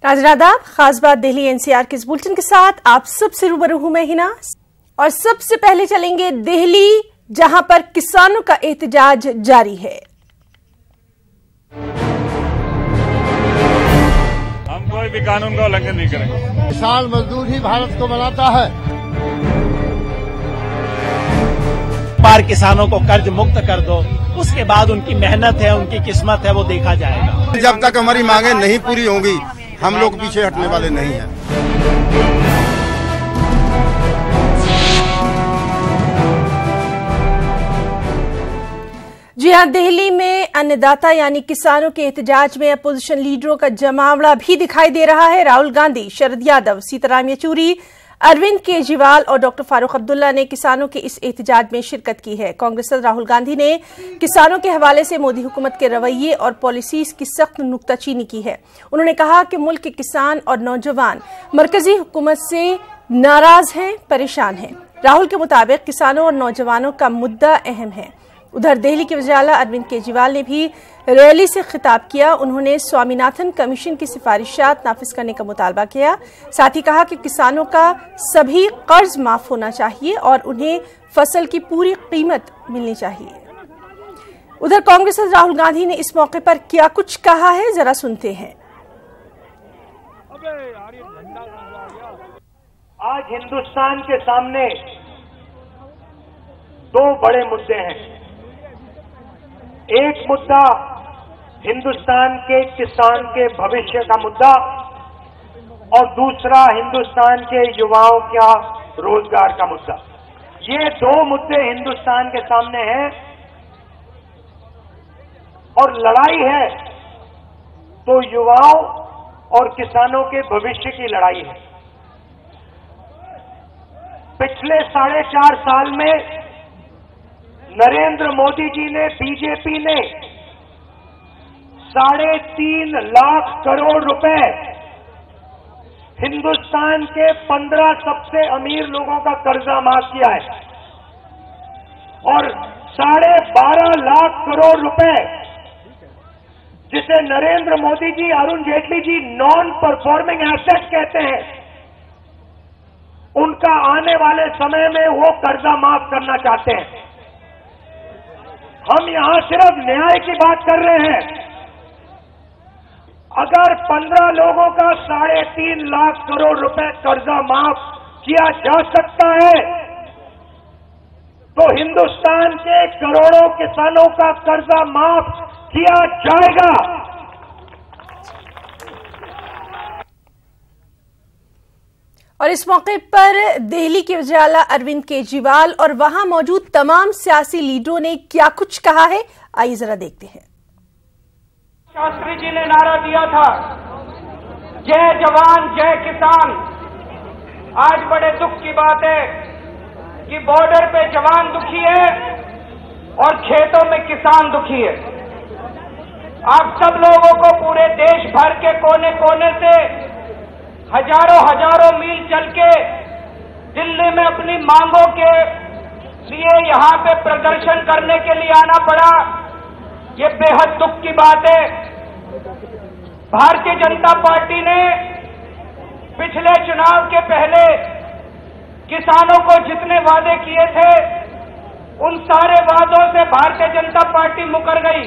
नाज़रीन आदाब, खास बात दिल्ली एनसीआर के इस बुलेटिन के साथ आप सबसे रूबरू हूं मैं हिना। और सबसे पहले चलेंगे दिल्ली, जहां पर किसानों का एहतजाज जारी है। हम कोई भी कानून का उल्लंघन नहीं करेंगे। किसान मजदूर ही भारत को बनाता है। बार किसानों को कर्ज मुक्त कर दो, उसके बाद उनकी मेहनत है, उनकी किस्मत है, वो देखा जाएगा। जब तक हमारी मांगे नहीं पूरी होंगी, हम लोग पीछे हटने वाले नहीं हैं। जी हां, दिल्ली में अन्नदाता यानी किसानों के एहतजाज में अपोजिशन लीडरों का जमावड़ा भी दिखाई दे रहा है। राहुल गांधी, शरद यादव, सीताराम येचुरी, अरविंद केजरीवाल और डॉक्टर फारूक अब्दुल्ला ने किसानों के इस एहतजाज में शिरकत की है। कांग्रेस सदर राहुल गांधी ने किसानों के हवाले से मोदी हुकूमत के रवैये और पॉलिसीज की सख्त नुक्ताचीनी की है। उन्होंने कहा कि मुल्क के किसान और नौजवान मरकजी हुकूमत से नाराज हैं, परेशान हैं। राहुल के मुताबिक किसानों और नौजवानों का मुद्दा अहम है। उधर दिल्ली के वज़ीर आला अरविंद केजरीवाल ने भी रैली से खिताब किया। उन्होंने स्वामीनाथन कमीशन की सिफारिशात नाफिज करने का मुतालबा किया। साथ ही कहा कि किसानों का सभी कर्ज माफ होना चाहिए और उन्हें फसल की पूरी कीमत मिलनी चाहिए। उधर कांग्रेस सदर राहुल गांधी ने इस मौके पर क्या कुछ कहा है, जरा सुनते हैं। आज हिंदुस्तान के सामने दो बड़े मुद्दे हैं। एक मुद्दा हिंदुस्तान के किसान के भविष्य का मुद्दा और दूसरा हिंदुस्तान के युवाओं का रोजगार का मुद्दा। ये दो मुद्दे हिंदुस्तान के सामने हैं और लड़ाई है तो युवाओं और किसानों के भविष्य की लड़ाई है। पिछले 4.5 साल में नरेंद्र मोदी जी ने, बीजेपी ने 3.5 लाख करोड़ रुपए हिंदुस्तान के 15 सबसे अमीर लोगों का कर्जा माफ किया है और 12.5 लाख करोड़ रुपए जिसे Narendra Modi ji, Arun Jaitley ji non performing asset कहते हैं, उनका आने वाले समय में वो कर्जा माफ करना चाहते हैं। हम यहां सिर्फ न्याय की बात कर रहे हैं। अगर 15 लोगों का 3.5 लाख करोड़ रुपए कर्जा माफ किया जा सकता है तो हिंदुस्तान के करोड़ों किसानों का कर्जा माफ किया जाएगा। और इस मौके पर दिल्ली के वज़ीर आला अरविंद केजरीवाल और वहां मौजूद तमाम सियासी लीडरों ने क्या कुछ कहा है, आइए जरा देखते हैं। शास्त्री जी ने नारा दिया था, जय जवान जय किसान। आज बड़े दुख की बात है कि बॉर्डर पे जवान दुखी है और खेतों में किसान दुखी है। आप सब लोगों को पूरे देश भर के कोने कोने से हजारों मील चल के दिल्ली में अपनी मांगों के लिए यहां पे प्रदर्शन करने के लिए आना पड़ा। ये बेहद दुख की बात है। भारतीय जनता पार्टी ने पिछले चुनाव के पहले किसानों को जितने वादे किए थे उन सारे वादों से भारतीय जनता पार्टी मुकर गई।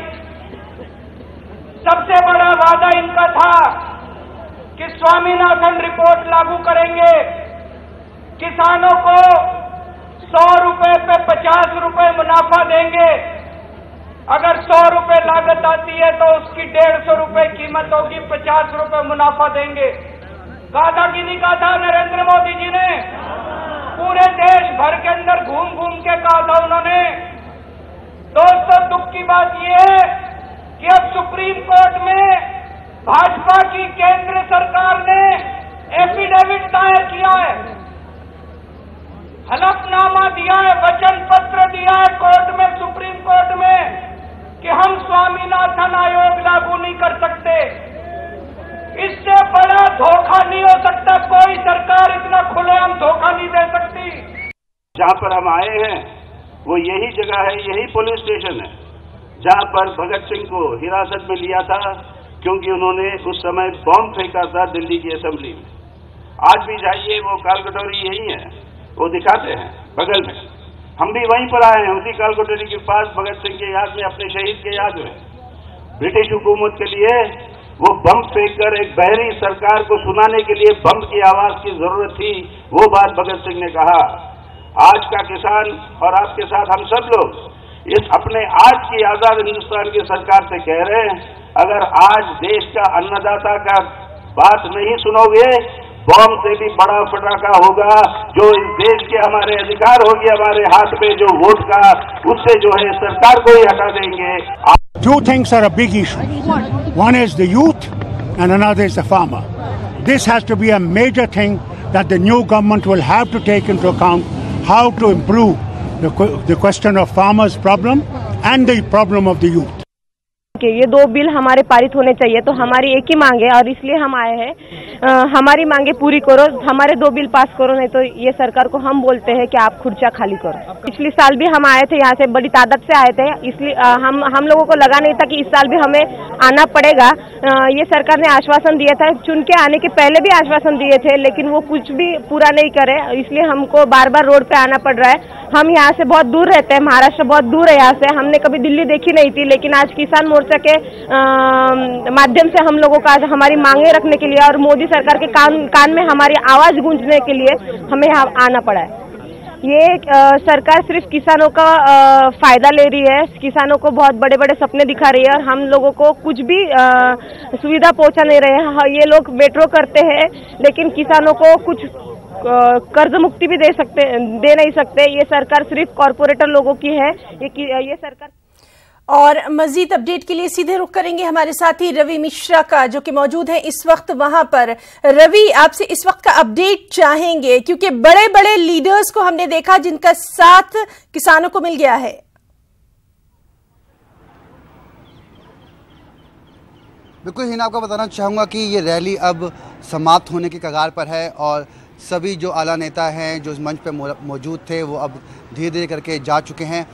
सबसे बड़ा वादा इनका था कि स्वामीनाथन रिपोर्ट लागू करेंगे, किसानों को 100 रुपए पे 50 रुपए मुनाफा देंगे। अगर 100 रुपए लागत आती है तो उसकी 150 रुपए कीमत होगी, 50 रुपए मुनाफा देंगे। कहा था कि नहीं कहा था नरेंद्र मोदी जी ने? पूरे देश भर के अंदर घूम घूम के कहा था उन्होंने। दोस्तों, दुख की बात यह है कि अब सुप्रीम कोर्ट में भाजपा की केंद्र सरकार ने एफिडेविट दायर किया है, हलफनामा दिया है, वचन पत्र दिया है कोर्ट में, सुप्रीम कोर्ट में, कि हम स्वामीनाथन आयोग लागू नहीं कर सकते। इससे बड़ा धोखा नहीं हो सकता। कोई सरकार इतना खुलेआम धोखा नहीं दे सकती। जहां पर हम आए हैं वो यही जगह है, यही पुलिस स्टेशन है जहां पर भगत सिंह को हिरासत में लिया था क्योंकि उन्होंने उस समय बॉम्ब फेंका था दिल्ली की असेंबली में। आज भी जाइए, वो काल कटोरी यही है, वो दिखाते हैं बगल में। हम भी वहीं पर आए हैं, उसी काल कटोरी के पास, भगत सिंह के याद में, अपने शहीद के याद में। ब्रिटिश हुकूमत के लिए वो बम फेंककर एक बहरी सरकार को सुनाने के लिए बम की आवाज की जरूरत थी, वो बात भगत सिंह ने कहा। आज का किसान और आपके साथ हम सब लोग इस अपने आज की आजाद हिंदुस्तान की सरकार से कह रहे हैं, अगर आज देश का अन्नदाता का बात नहीं सुनोगे, बॉम्ब से भी बड़ा पटाखा होगा जो इस देश के हमारे अधिकार होगी हमारे हाथ में जो वोट का, उससे जो है सरकार को ही हटा देंगे। Two things are a big issue. One is the youth and another is the farmer. This has to be a major thing that the new government will have to take into account, how to improve the question of farmers' problem and the problem of the youth. ये दो bill हमारे पारित होने चाहिए, तो हमारी एक ही मांग है और इसलिए हम आए हैं। हमारी मांगे पूरी करो, हमारे दो बिल पास करो, नहीं तो ये सरकार को हम बोलते हैं कि आप खुर्चा खाली करो। पिछले साल भी हम आए थे, यहाँ से बड़ी तादाद से आए थे, इसलिए हम लोगों को लगा नहीं था कि इस साल भी हमें आना पड़ेगा। ये सरकार ने आश्वासन दिया था, चुन के आने के पहले भी आश्वासन दिए थे, लेकिन वो कुछ भी पूरा नहीं करे, इसलिए हमको बार बार रोड पे आना पड़ रहा है। हम यहाँ से बहुत दूर रहते हैं, महाराष्ट्र बहुत दूर है यहाँ से, हमने कभी दिल्ली देखी नहीं थी, लेकिन आज किसान मोर्चा के माध्यम से हम लोगों का आज हमारी मांगे रखने के लिए और मोदी सरकार के कान में हमारी आवाज गूंजने के लिए हमें यहाँ आना पड़ा है। ये सरकार सिर्फ किसानों का फायदा ले रही है, किसानों को बहुत बड़े बड़े सपने दिखा रही है और हम लोगों को कुछ भी सुविधा पहुंचा नहीं रहे हैं। ये लोग मेट्रो करते हैं, लेकिन किसानों को कुछ कर्ज मुक्ति भी दे नहीं सकते। ये सरकार सिर्फ कॉरपोरेटर लोगों की है। ये सरकार। और मजीद अपडेट के लिए सीधे रुख करेंगे हमारे साथी रवि मिश्रा का, जो कि मौजूद हैं इस वक्त वहां पर। रवि, आपसे इस वक्त का अपडेट चाहेंगे, क्योंकि बड़े बड़े लीडर्स को हमने देखा जिनका साथ किसानों को मिल गया है। बिल्कुल हिना, आपको बताना चाहूँगा कि ये रैली अब समाप्त होने की कगार पर है और सभी जो आला नेता हैं जो इस मंच पर मौजूद थे वो अब धीरे धीरे करके जा चुके हैं।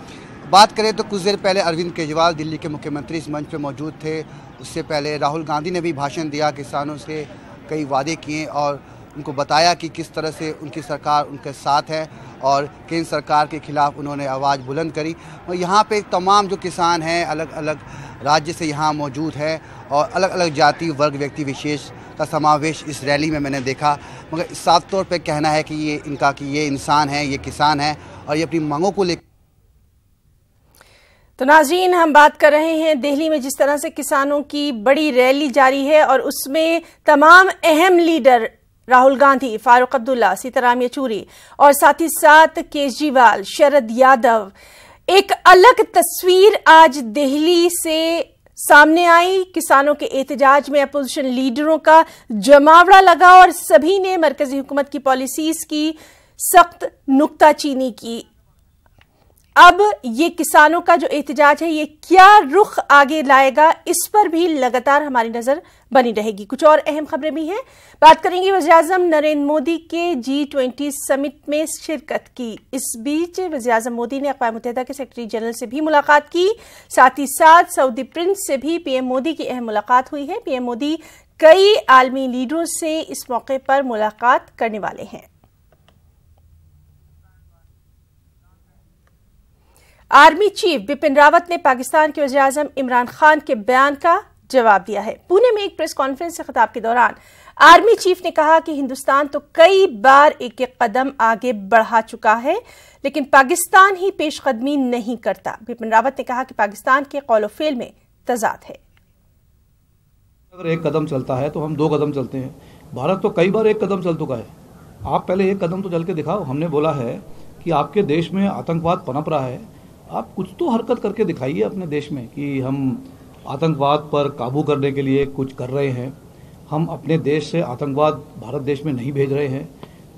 बात करें तो कुछ देर पहले अरविंद केजरीवाल दिल्ली के मुख्यमंत्री इस मंच पर मौजूद थे। उससे पहले राहुल गांधी ने भी भाषण दिया, किसानों से कई वादे किए और उनको बताया कि किस तरह से उनकी सरकार उनके साथ है और केंद्र सरकार के खिलाफ उन्होंने आवाज़ बुलंद करी। और यहाँ पे तमाम जो किसान हैं अलग अलग राज्य से यहाँ मौजूद है और अलग अलग जाति वर्ग व्यक्ति विशेष का समावेश इस रैली में मैंने देखा। मगर साफ तौर पे कहना है कि ये इंसान है, ये किसान है और ये अपनी मांगों को लेकर। तो नाज़रीन, हम बात कर रहे हैं दिल्ली में जिस तरह से किसानों की बड़ी रैली जारी है और उसमें तमाम अहम लीडर राहुल गांधी, फारूक अब्दुल्ला, सीताराम येचुरी और साथ ही साथ केजरीवाल, शरद यादव। एक अलग तस्वीर आज दिल्ली से सामने आई। किसानों के एहतजाज में अपोजिशन लीडरों का जमावड़ा लगा और सभी ने मरकजी हुकूमत की पॉलिसीज की सख्त नुक्ताचीनी की। अब ये किसानों का जो एहतजाज है ये क्या रुख आगे लाएगा, इस पर भी लगातार हमारी नजर बनी रहेगी। कुछ और अहम खबरें भी हैं। बात करेंगे वज़ीर-ए-आज़म नरेंद्र मोदी के G20 समिट में शिरकत की। इस बीच वज़ीर-ए-आज़म मोदी ने अक़वाम मुत्तहिदा के सेक्रेटरी जनरल से भी मुलाकात की। साथ ही साथ सऊदी प्रिंस से भी पीएम मोदी की अहम मुलाकात हुई है। पीएम मोदी कई आलमी लीडरों से इस मौके पर मुलाकात करने वाले हैं। आर्मी चीफ बिपिन रावत ने पाकिस्तान के वज़ीर-ए-आज़म इमरान खान के बयान का जवाब दिया है। पुणे में एक प्रेस कॉन्फ्रेंस से खिताब के दौरान आर्मी चीफ ने कहा कि हिंदुस्तान तो कई बार एक एक कदम आगे बढ़ा चुका है, लेकिन पाकिस्तान ही पेशकदमी नहीं करता। बिपिन रावत ने कहा कि पाकिस्तान के कौल फेल में तजाद है। अगर एक कदम चलता है तो हम दो कदम चलते हैं। भारत तो कई बार एक कदम चल चुका है, आप पहले एक कदम तो चल के दिखाओ। हमने बोला है कि आपके देश में आतंकवाद पनप रहा है, आप कुछ तो हरकत करके दिखाइए अपने देश में कि हम आतंकवाद पर काबू करने के लिए कुछ कर रहे हैं। हम अपने देश से आतंकवाद भारत देश में नहीं भेज रहे हैं।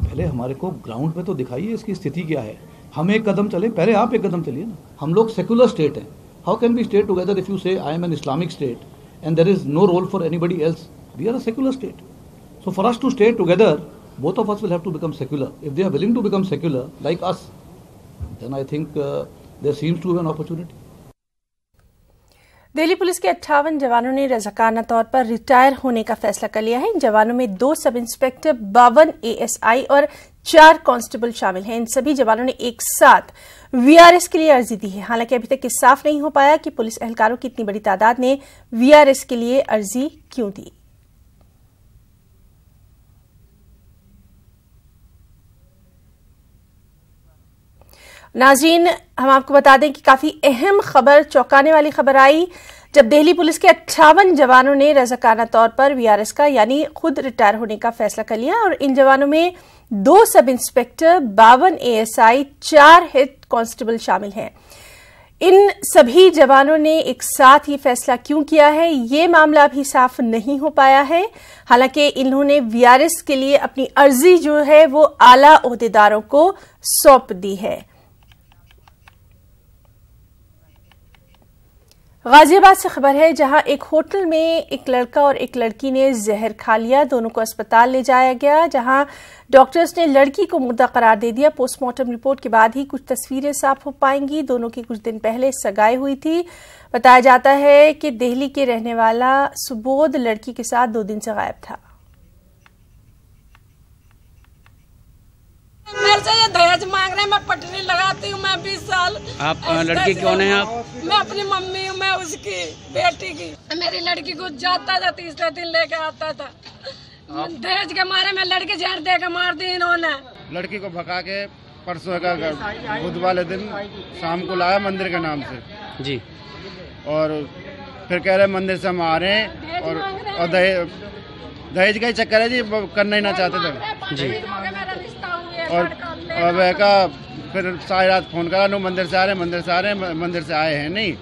पहले हमारे को ग्राउंड पे तो दिखाइए इसकी स्थिति क्या है। हम एक कदम चलें, पहले आप एक कदम चलिए ना। हम लोग सेकुलर स्टेट हैं। How can we stay together if you say I am an Islamic state and there is no role for anybody else. We are a secular state, so for us to stay together both of us will have to become secular. If they are willing to become secular like us, then I think there seems to be an opportunity. Delhi police के 58 जवानों ने रजाकाना तौर पर retire होने का फैसला कर लिया है। इन जवानों में 2 सब इंस्पेक्टर, 52 ASI और 4 कांस्टेबल शामिल हैं। इन सभी जवानों ने एक साथ VRS के लिए अर्जी दी है। हालांकि अभी तक ये साफ नहीं हो पाया कि पुलिस एहलकारों की इतनी बड़ी तादाद ने VRS के लिए अर्जी क्यों दी। नाज़रीन, हम आपको बता दें कि काफी अहम खबर, चौंकाने वाली खबर आई जब दिल्ली पुलिस के 58 जवानों ने रज़ाकाना तौर पर VRS का यानी खुद रिटायर होने का फैसला कर लिया। और इन जवानों में 2 sub inspector, 52 ASI, 4 head constable शामिल हैं। इन सभी जवानों ने एक साथ ये फैसला क्यों किया है, ये मामला अभी साफ नहीं हो पाया है। हालांकि इन्होंने VRS के लिए अपनी अर्जी जो है वो आला ओहदेदारों को सौंप दी है। गाजियाबाद से खबर है, जहां एक होटल में एक लड़का और एक लड़की ने जहर खा लिया। दोनों को अस्पताल ले जाया गया, जहां डॉक्टर्स ने लड़की को मुर्दा करार दे दिया। पोस्टमार्टम रिपोर्ट के बाद ही कुछ तस्वीरें साफ हो पाएंगी। दोनों की कुछ दिन पहले सगाई हुई थी। बताया जाता है कि दिल्ली के रहने वाला सुबोध लड़की के साथ 2 दिन से गायब था। मेरे से ये दहेज मांग रहे हैं, मैं पटनी लगाती हूँ, मैं 20 साल। आप लड़की कौन है आप? मैं अपनी मम्मी हूँ, मैं उसकी बेटी की। मेरी लड़की को जाता था, 30 दिन लेके आता था। दहेज के मारे में लड़की जहर दे के मार दी इन्होंने। लड़की को भगा के परसों का बुध वाले दिन शाम को लाया मंदिर के नाम से जी, और फिर कह रहे मंदिर से हम आ रहे हैं और दहेज का ही चक्कर है जी, करना ही ना चाहते थे जी। और वह का फिर सारी रात फोन करा, नो मंदिर से आ रहे हैं, मंदिर से आ रहे हैं, मंदिर से आए हैं नहीं।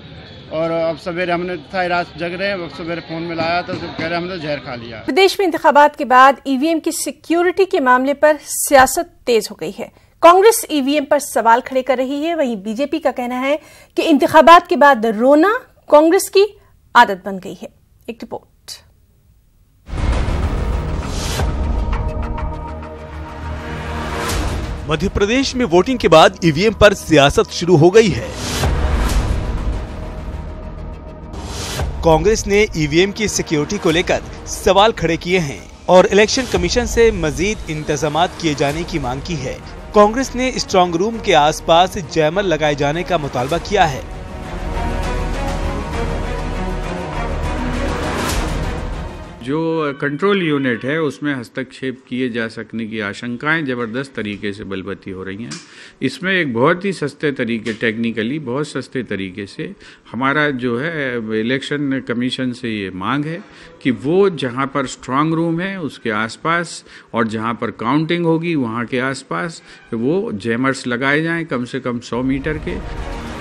और अब सवेरे हमने सारी रात जग रहे हैं, सवेरे फोन मिलाया तो कह रहे हमने जहर खा लिया। प्रदेश में इंतखाबात के बाद EVM की सिक्योरिटी के मामले पर सियासत तेज हो गई है। कांग्रेस EVM पर सवाल खड़े कर रही है, वहीं बीजेपी का कहना है कि इंतखाबात के बाद रोना कांग्रेस की आदत बन गई है। एक रिपोर्ट। मध्य प्रदेश में वोटिंग के बाद EVM पर सियासत शुरू हो गई है। कांग्रेस ने EVM की सिक्योरिटी को लेकर सवाल खड़े किए हैं और इलेक्शन कमीशन से मजीद इंतजामात किए जाने की मांग की है। कांग्रेस ने स्ट्रांग रूम के आसपास जैमर लगाए जाने का मुतालबा किया है। जो कंट्रोल यूनिट है उसमें हस्तक्षेप किए जा सकने की आशंकाएं ज़बरदस्त तरीके से बलवती हो रही हैं। इसमें एक बहुत ही सस्ते तरीके, टेक्निकली बहुत सस्ते तरीके से हमारा जो है इलेक्शन कमीशन से ये मांग है कि वो जहां पर स्ट्रांग रूम है उसके आसपास और जहां पर काउंटिंग होगी वहां के आसपास वो जैमर्स लगाए जाएं, कम से कम 100 मीटर के।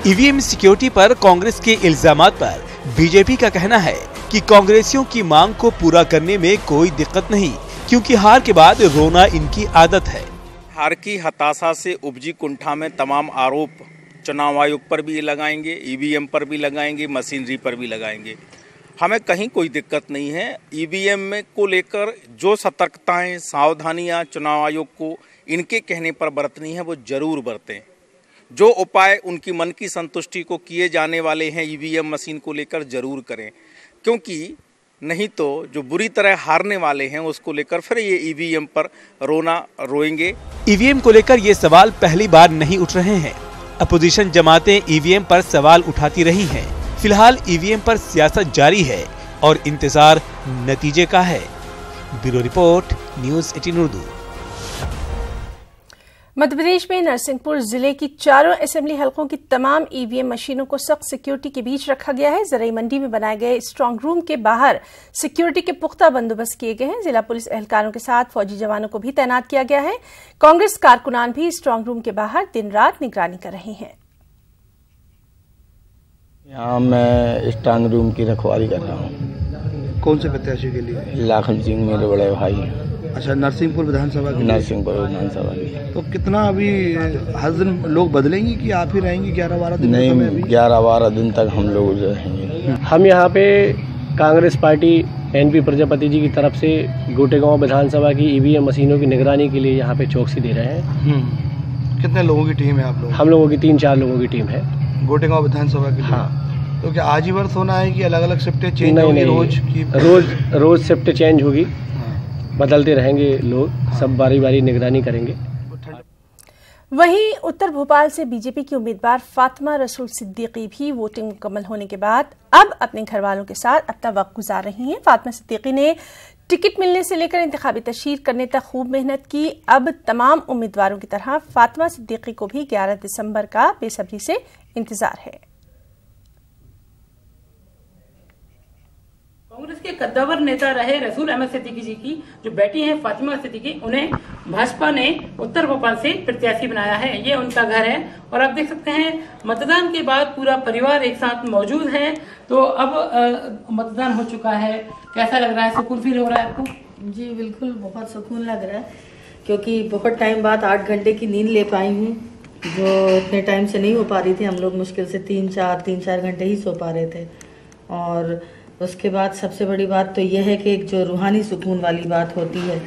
EVM सिक्योरिटी पर कांग्रेस के इल्जामात पर बीजेपी का कहना है कि कांग्रेसियों की मांग को पूरा करने में कोई दिक्कत नहीं, क्योंकि हार के बाद रोना इनकी आदत है। हार की हताशा से उपजी कुंठा में तमाम आरोप चुनाव आयोग पर भी लगाएंगे, EVM पर भी लगाएंगे, मशीनरी पर भी लगाएंगे। हमें कहीं कोई दिक्कत नहीं है। EVM में को लेकर जो सतर्कताएं, सावधानियां चुनाव आयोग को इनके कहने पर बरतनी है वो जरूर बरतें। जो उपाय उनकी मन की संतुष्टि को किए जाने वाले हैं EVM मशीन को लेकर जरूर करें, क्योंकि नहीं तो जो बुरी तरह हारने वाले हैं उसको लेकर फिर ये EVM पर रोना रोएंगे। EVM को लेकर ये सवाल पहली बार नहीं उठ रहे हैं। अपोजिशन जमातें EVM पर सवाल उठाती रही हैं। फिलहाल EVM पर सियासत जारी है और इंतजार नतीजे का है। Bureau report, news 18 Urdu. Madhya Pradesh में नरसिंहपुर जिले की चारों असेंबली हलकों की तमाम EVM मशीनों को सख्त सिक्योरिटी के बीच रखा गया है। जराई मंडी में बनाए गए स्ट्रांग रूम के बाहर सिक्योरिटी के पुख्ता बंदोबस्त किए गए हैं। जिला पुलिस एहलकारों के साथ फौजी जवानों को भी तैनात किया गया है। कांग्रेस कारकुनान भी स्ट्रांग रूम के बाहर दिन रात निगरानी कर रहे हैं। यहाँ मैं स्ट्रांग रूम की रखवाली कर रहा हूँ। कौन से प्रत्याशी के लिए? लाखन सिंह मेरे बड़े भाई हैं। अच्छा, नरसिंहपुर विधानसभा की? नरसिंहपुर विधानसभा की। तो कितना अभी हर दिन लोग बदलेंगे कि आप ही रहेंगे 11-12 दिन? नहीं, 11-12 दिन तक हम लोग रहेंगे। हम यहाँ पे कांग्रेस पार्टी NP प्रजापति जी की तरफ से गोटेगांव विधानसभा की EVM मशीनों की निगरानी के लिए यहाँ पे चौकसी दे रहे हैं। कितने लोगों की टीम है आप लोग? हम लोगों की 3-4 लोगों की टीम है गोटेगांव विधानसभा के लिए। हाँ। तो क्या आज ही वर्ष होना है कि अलग अलग शिफ्टें चेंज होंगी रोज की? रोज शिफ्ट चेंज होगी, बदलते रहेंगे लोग, सब बारी बारी निगरानी करेंगे। वहीं उत्तर भोपाल से बीजेपी की उम्मीदवार फातिमा रसूल सिद्दीकी भी वोटिंग मुकम्मल होने के बाद अब अपने घर वालों के साथ अपना वक्त गुजार रही हैं। फातिमा सिद्दीकी ने टिकट मिलने से लेकर इंतखाबी तशहीर करने तक खूब मेहनत की। अब तमाम उम्मीदवारों की तरह फातिमा सिद्दीकी को भी 11 दिसंबर का बेसब्री से इंतजार है। कांग्रेस के कद्दावर नेता रहे रसूल अहमद सिद्दीकी जी की जो बेटी हैं फातिमा सिद्दीकी, उन्हें भाजपा ने उत्तर भोपाल से प्रत्याशी बनाया है। ये उनका घर है और आप देख सकते हैं मतदान के बाद पूरा परिवार एक साथ मौजूद है। तो अब मतदान हो चुका है, कैसा लग रहा है? सुकून फील हो रहा है आपको? जी बिल्कुल, बहुत सुकून लग रहा है क्योंकि बहुत टाइम बाद 8 घंटे की नींद ले पाई हूँ, जो इतने टाइम से नहीं हो पा रही थी। हम लोग मुश्किल से 3-4 घंटे ही सो पा रहे थे। और उसके बाद सबसे बड़ी बात तो यह है कि एक जो रूहानी सुकून वाली बात होती है,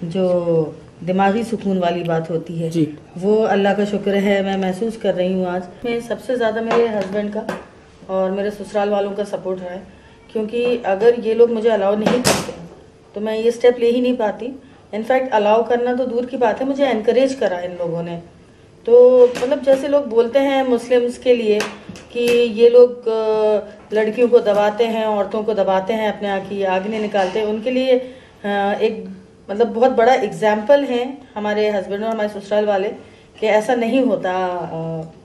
जो दिमागी सुकून वाली बात होती है, वो अल्लाह का शुक्र है मैं महसूस कर रही हूँ। आज मैं सबसे ज़्यादा मेरे हस्बैंड का और मेरे ससुराल वालों का सपोर्ट है, क्योंकि अगर ये लोग मुझे अलाउ नहीं करते तो मैं ये स्टेप ले ही नहीं पाती। इनफैक्ट अलाउ करना तो दूर की बात है, मुझे एनकरेज करा इन लोगों ने। तो मतलब जैसे लोग बोलते हैं मुस्लिम्स के लिए कि ये लोग लड़कियों को दबाते हैं, औरतों को दबाते हैं, अपने यहाँ की आग नहीं निकालते, उनके लिए एक मतलब बहुत बड़ा एग्जाम्पल है हमारे हस्बैंड और हमारे ससुराल वाले कि ऐसा नहीं होता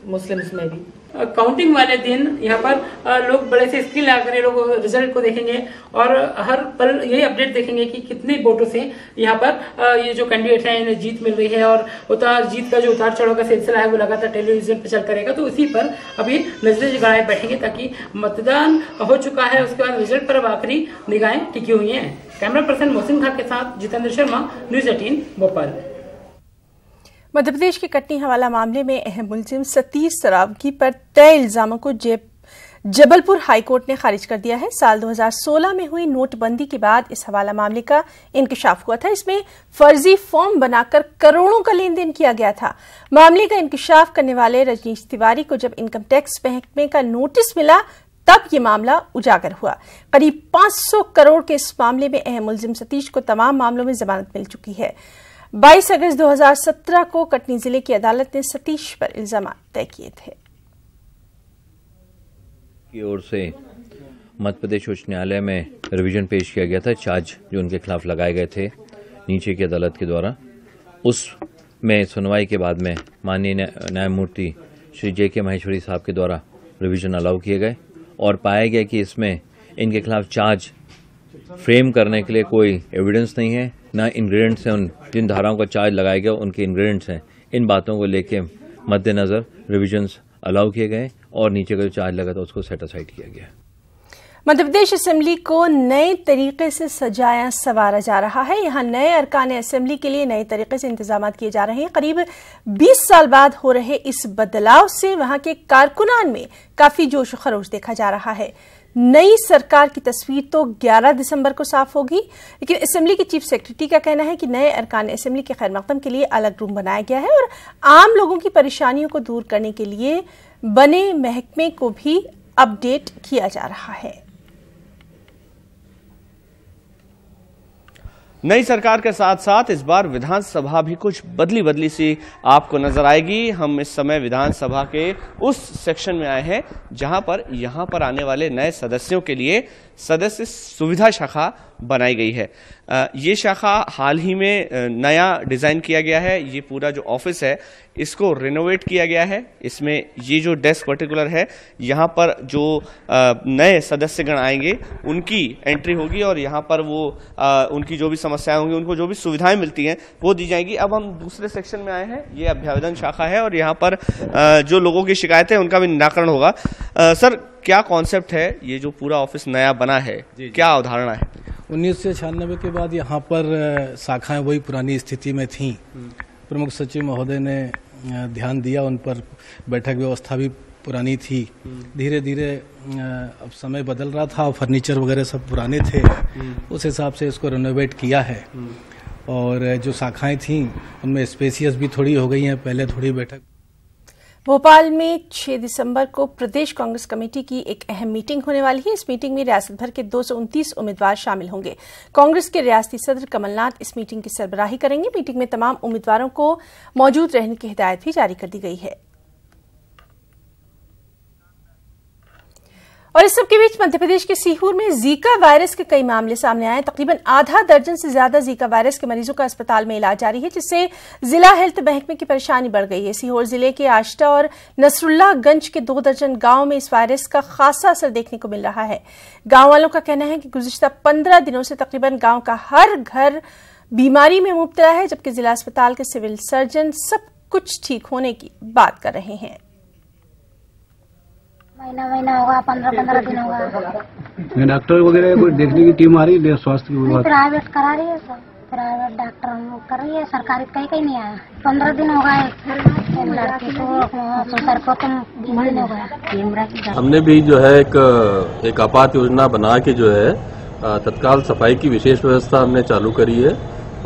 मुस्लिम्स में भी। काउंटिंग वाले दिन यहाँ पर लोग बड़े से स्क्रीन लगाकर लोग रिजल्ट को देखेंगे और हर पल यही अपडेट देखेंगे कि कितने वोटों से यहाँ पर ये जो कैंडिडेट है इन्हें जीत मिल रही है। और जीत का जो उतार चढ़ाव का सिलसिला है वो लगातार टेलीविजन पर चल करेगा। तो उसी पर अभी नजरें जगाए बैठेंगे ताकि मतदान हो चुका है, उसके बाद रिजल्ट पर अब आखिरी निगाहें टिकी हुई है। कैमरा पर्सन मोहसिन खान के साथ जितेंद्र शर्मा, न्यूज 18 भोपाल। मध्य प्रदेश के कटनी हवाला मामले में अहम मुलजिम सतीश सरावगी पर तय इल्जामों को जबलपुर हाईकोर्ट ने खारिज कर दिया है। साल 2016 में हुई नोटबंदी के बाद इस हवाला मामले का इंकिशाफ हुआ था। इसमें फर्जी फॉर्म बनाकर करोड़ों का लेन देन किया गया था। मामले का इंकिशाफ करने वाले रजनीश तिवारी को जब इनकम टैक्स महकमे का नोटिस मिला तब ये मामला उजागर हुआ। करीब 500 करोड़ के इस मामले में अहम मुलजिम सतीश को तमाम मामलों में जमानत मिल चुकी है। 22 अगस्त 2017 को कटनी जिले की अदालत ने सतीश पर इल्जाम तय किए थे। की ओर से मध्य प्रदेश उच्च न्यायालय में रिवीजन पेश किया गया था, चार्ज जो उनके खिलाफ लगाए गए थे नीचे की अदालत के द्वारा। उसमें सुनवाई के बाद में माननीय न्यायमूर्ति श्री जे.के. माहेश्वरी साहब के द्वारा रिवीजन अलाउ किए गए और पाया गया कि इसमें इनके खिलाफ चार्ज फ्रेम करने के लिए कोई एविडेंस नहीं है, ना इंग्रेडिएंट्स हैं। उन जिन धाराओं का चार्ज लगाया गया उनके इंग्रेडिएंट्स हैं। इन बातों को लेके मद्देनजर रिविजन्स अलाउ किए गए और नीचे का जो चार्ज लगा था उसको सेट असाइड किया गया। मध्य प्रदेश असेंबली को नए तरीके से सजाया संवारा जा रहा है। यहाँ नए अरकान असेंबली के लिए नए तरीके से इंतजाम किए जा रहे हैं। करीब 20 साल बाद हो रहे इस बदलाव से वहां के कारकुनान में काफी जोश खरोश देखा जा रहा है। नई सरकार की तस्वीर तो 11 दिसंबर को साफ होगी, लेकिन असेंबली के चीफ सेक्रेटरी का कहना है कि नए अरकान असेंबली के खैर मकदम के लिए अलग रूम बनाया गया है और आम लोगों की परेशानियों को दूर करने के लिए बने महकमे को भी अपडेट किया जा रहा है। नई सरकार के साथ साथ इस बार विधानसभा भी कुछ बदली सी आपको नजर आएगी। हम इस समय विधानसभा के उस सेक्शन में आए हैं जहां पर यहाँ पर आने वाले नए सदस्यों के लिए सदस्य सुविधा शाखा बनाई गई है। ये शाखा हाल ही में नया डिजाइन किया गया है। ये पूरा जो ऑफिस है इसको रिनोवेट किया गया है। इसमें ये जो डेस्क पर्टिकुलर है, यहाँ पर जो नए सदस्यगण आएंगे उनकी एंट्री होगी और यहाँ पर वो उनकी जो भी समस्याएं होंगी, उनको जो भी सुविधाएं मिलती हैं वो दी जाएंगी। अब हम दूसरे सेक्शन में आए हैं, ये अभ्यावेदन शाखा है और यहाँ पर जो लोगों की शिकायतें उनका भी निराकरण होगा। सर, क्या कॉन्सेप्ट है? ये जो पूरा ऑफिस नया बना है, क्या अवधारणा है? 1996 के बाद यहाँ पर शाखाएं वही पुरानी स्थिति में थीं। प्रमुख सचिव महोदय ने ध्यान दिया उन पर, बैठक व्यवस्था भी पुरानी थी। धीरे धीरे अब समय बदल रहा था, फर्नीचर वगैरह सब पुराने थे, उस हिसाब से इसको रिनोवेट किया है। और जो शाखाएं थीं उनमें स्पेसियस भी थोड़ी हो गई हैं, पहले थोड़ी बैठक। भोपाल में 6 दिसंबर को प्रदेश कांग्रेस कमेटी की एक अहम मीटिंग होने वाली है। इस मीटिंग में रियासत भर के 229 उम्मीदवार शामिल होंगे। कांग्रेस के रियासती सदर कमलनाथ इस मीटिंग की सरबराही करेंगे। मीटिंग में तमाम उम्मीदवारों को मौजूद रहने की हिदायत भी जारी कर दी गई है। और इस सबके बीच मध्य प्रदेश के सीहोर में जीका वायरस के कई मामले सामने आए। तकरीबन आधा दर्जन से ज्यादा जीका वायरस के मरीजों का अस्पताल में इलाज जारी है, जिससे जिला हेल्थ महकमे की परेशानी बढ़ गई है। सीहोर जिले के आष्टा और नसरुल्लागंज के 2 दर्जन गांव में इस वायरस का खासा असर देखने को मिल रहा है। गांव वालों का कहना है कि गुज़िश्ता 15 दिनों से तकरीबन गांव का हर घर बीमारी में मुब्तला है, जबकि जिला अस्पताल के सिविल सर्जन सब कुछ ठीक होने की बात कर रहे हैं। महीना होगा, 15 दिन होगा। डॉक्टर वगैरह कोई देखने की टीम आ रही है स्वास्थ्य विभाग? प्राइवेट करा रही है सब, प्राइवेट डॉक्टर कर रही है, सरकारी कहीं नहीं आया। 15 दिन हो गए लड़की को, सर को तुम 20 दिन हो गया। हमने भी जो है एक आपात योजना बना के जो है तत्काल सफाई की विशेष व्यवस्था हमने चालू करी है।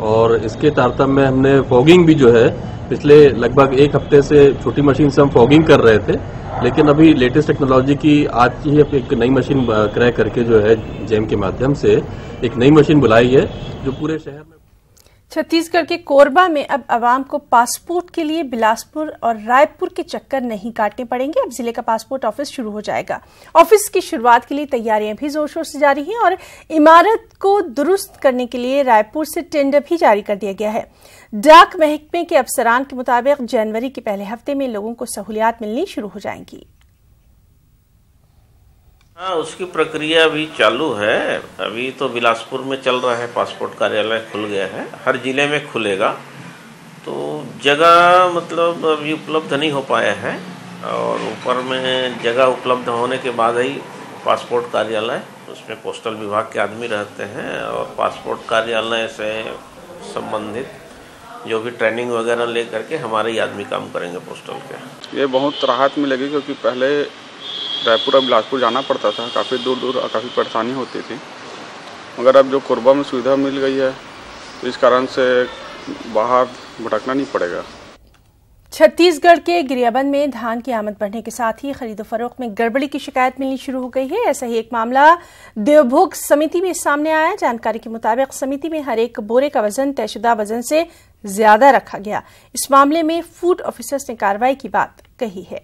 और इसके तारतम्य में हमने फॉगिंग भी जो है पिछले लगभग 1 हफ्ते से छोटी मशीन से हम फॉगिंग कर रहे थे, लेकिन अभी लेटेस्ट टेक्नोलॉजी की आज ही एक नई मशीन क्रय करके जो है जेम के माध्यम से एक नई मशीन बुलाई है जो पूरे शहर में। छत्तीसगढ़ के कोरबा में अब आवाम को पासपोर्ट के लिए बिलासपुर और रायपुर के चक्कर नहीं काटने पड़ेंगे। अब जिले का पासपोर्ट ऑफिस शुरू हो जाएगा। ऑफिस की शुरुआत के लिए तैयारियां भी जोर शोर से जारी हैं और इमारत को दुरुस्त करने के लिए रायपुर से टेंडर भी जारी कर दिया गया है। डाक महकमे के अफसरान के मुताबिक जनवरी के पहले हफ्ते में लोगों को सहूलियात मिलनी शुरू हो जाएंगी। हाँ, उसकी प्रक्रिया अभी चालू है। अभी तो बिलासपुर में चल रहा है, पासपोर्ट कार्यालय खुल गया है, हर जिले में खुलेगा। तो जगह मतलब अभी उपलब्ध नहीं हो पाया है और ऊपर में जगह उपलब्ध होने के बाद ही पासपोर्ट कार्यालय, उसमें पोस्टल विभाग के आदमी रहते हैं और पासपोर्ट कार्यालय से संबंधित जो भी ट्रेनिंग वगैरह ले करके हमारे ही आदमी काम करेंगे पोस्टल के। ये बहुत राहत मिलेगी क्योंकि पहले रायपुर और बिलासपुर जाना पड़ता था, काफ़ी दूर दूर काफ़ी परेशानी होती थी, मगर अब जो कोरबा में सुविधा मिल गई है तो इस कारण से बाहर भटकना नहीं पड़ेगा। छत्तीसगढ़ के गिरियाबंद में धान की आमद बढ़ने के साथ ही खरीदो फरोख्त में गड़बड़ी की शिकायत मिलनी शुरू हो गई है। ऐसा ही एक मामला देवभोग समिति में सामने आया। जानकारी के मुताबिक समिति में हर एक बोरे का वजन तयशुदा वजन से ज्यादा रखा गया। इस मामले में फूड ऑफिसर्स ने कार्रवाई की बात कही है।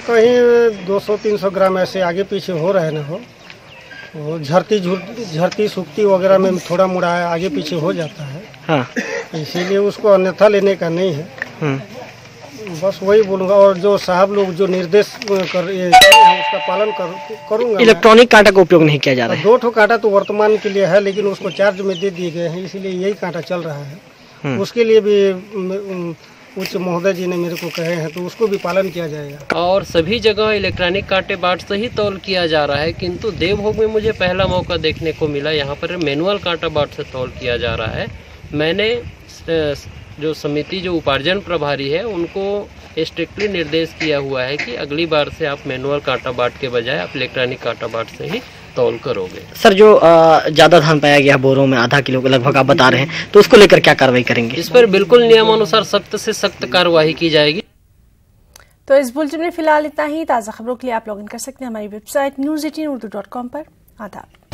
कहीं 200-300 ग्राम ऐसे आगे पीछे हो रहे ना हो, वो झरती सूखती वगैरह में थोड़ा मोड़ा आगे पीछे हो जाता है। हाँ। इसीलिए उसको अन्यथा लेने का नहीं है। बस वही बोलूँगा। और जो साहब लोग जो निर्देश उसका पालन करूँगा। इलेक्ट्रॉनिक कांटा का उपयोग नहीं किया जा रहा है। 2 ठो कांटा तो वर्तमान के लिए है, लेकिन उसको चार्ज में दे दिए गए हैं, इसलिए यही कांटा चल रहा है। उसके लिए भी उच्च महोदय जी ने मेरे को कहे हैं, तो उसको भी पालन किया जाएगा। और सभी जगह इलेक्ट्रॉनिक कांटे बाट से ही तौल किया जा रहा है, किंतु देवभोग में मुझे पहला मौका देखने को मिला यहाँ पर मैनुअल कांटा बाट से तौल किया जा रहा है। मैंने जो समिति जो उपार्जन प्रभारी है उनको स्ट्रिक्टली निर्देश किया हुआ है कि अगली बार से आप मैनुअल कांटा बाट के बजाय आप इलेक्ट्रॉनिक कांटा बाट से ही तौल करोगे। सर, जो ज्यादा धान पाया गया बोरों में, आधा किलो के लगभग आप बता रहे हैं, तो उसको लेकर क्या कार्रवाई करेंगे? इस पर बिल्कुल नियमानुसार सख्त से सख्त कार्रवाई की जाएगी। तो इस बुलेटिन में फिलहाल इतना ही। ताज़ा खबरों के लिए आप लॉगिन कर सकते हैं हमारी वेबसाइट news18urdu.com पर। आदाब।